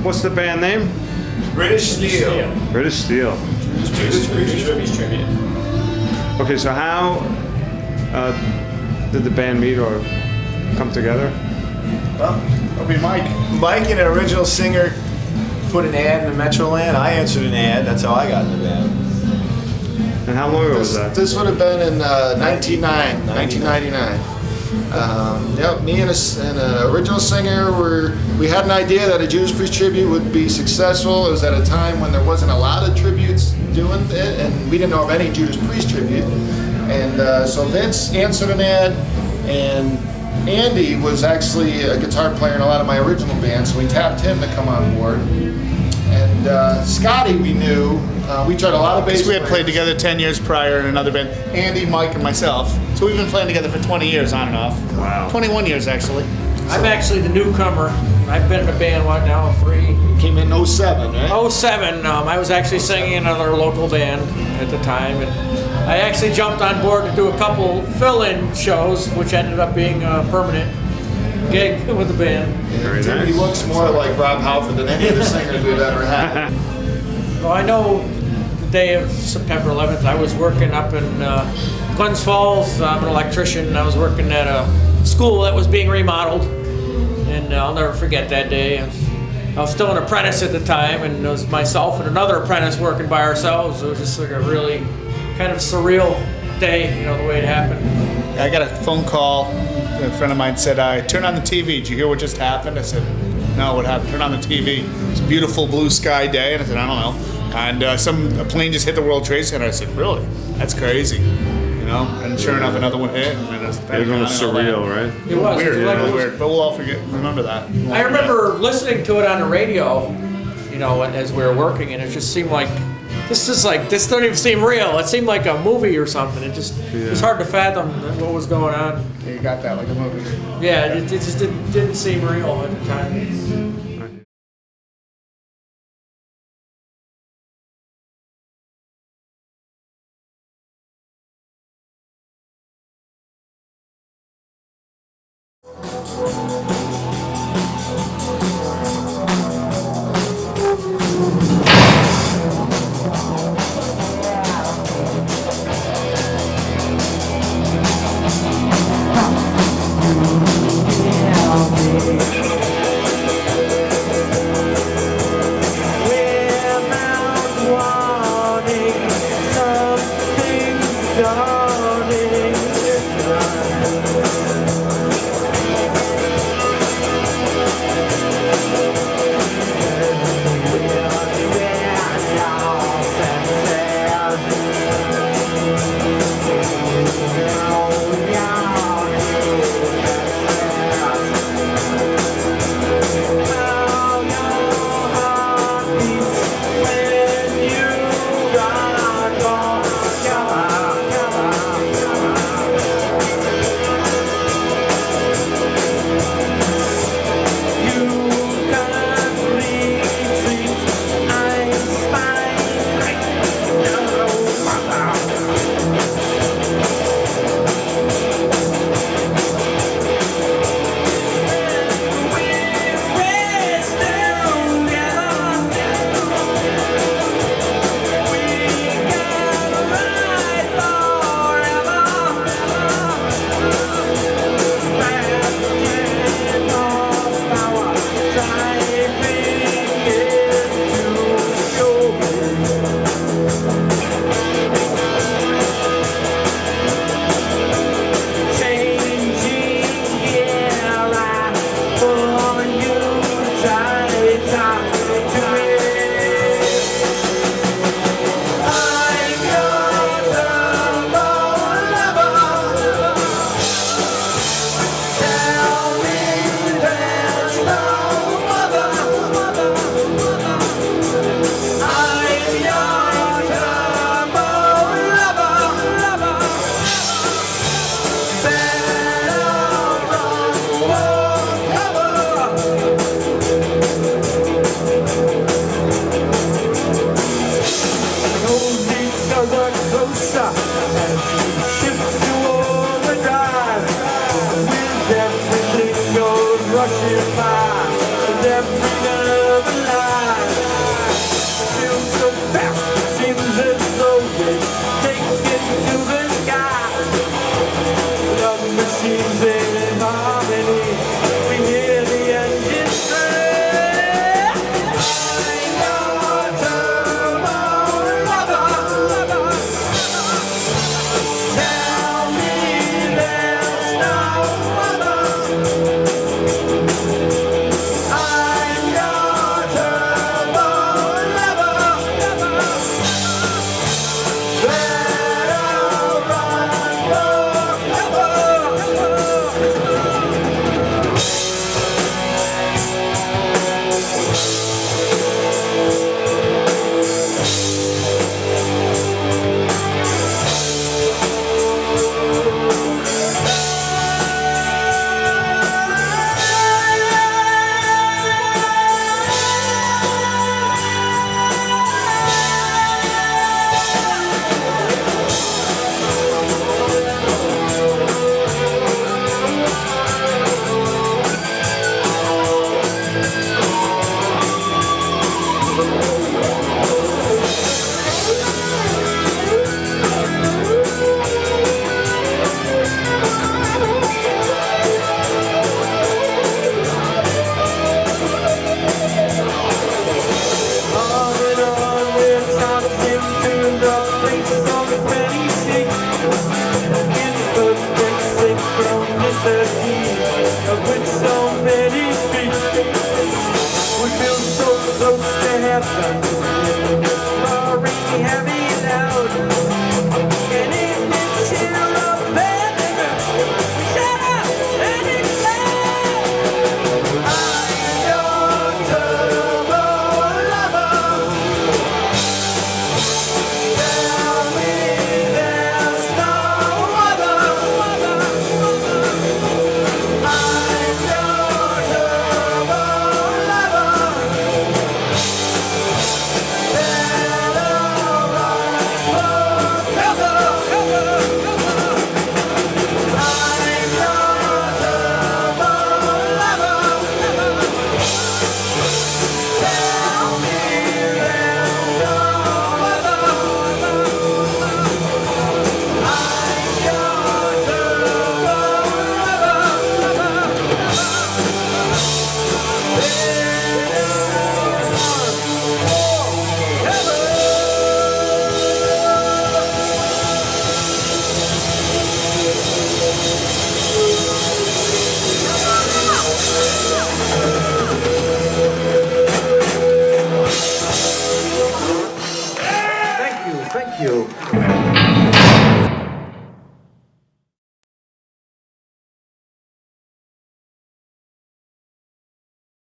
What's the band name? British Steel. British Steel. Judas Priest tribute. Okay, so how did the band meet or come together? Well, That'll be Mike. Mike and an original singer put an ad in the Metroland. I answered an ad. That's how I got in the band. And how long ago was that? This would have been in 1999. Yep, me and an original singer we had an idea that a Judas Priest tribute would be successful. It was at a time when there wasn't a lot of tributes doing it, and we didn't know of any Judas Priest tribute. And so Vince answered an ad, and Andy was actually a guitar player in a lot of my original bands, so we tapped him to come on board. And Scotty, we knew. We tried a lot of bass. We had played together 10 years prior in another band. Andy, Mike, and myself. So we've been playing together for 20 years on and off. Wow. 21 years, actually. I'm actually the newcomer. I've been in a band, what now, 3? Came in 07, right? 07. I was actually singing in another local band at the time, and I actually jumped on board to do a couple fill-in shows, which ended up being a permanent gig with the band. Very He nice. looks more like Rob Halford than any of the singers we've ever had. Well, I know the day of September 11th, I was working up in Glens Falls. I'm an electrician. I was working at a school that was being remodeled, and I'll never forget that day. I was still an apprentice at the time, and it was myself and another apprentice working by ourselves. It was just like a really kind of surreal day, you know, the way it happened. I got a phone call. A friend of mine said, turn on the TV. Did you hear what just happened? I said, no, what happened? Turn on the TV. It's a beautiful blue sky day. And I said, I don't know. And a plane just hit the World Trade Center. I said, really? That's crazy. You know? And sure enough, another one hit. And it was Everyone was surreal, right? It was Weird, like, really weird. But we'll all remember that. I remember listening to it on the radio, you know, as we were working, and it just seemed like this don't even seem real. It seemed like a movie or something. It was hard to fathom what was going on. Yeah, you got that like a movie. Yeah, it just didn't seem real at the time. Thank you.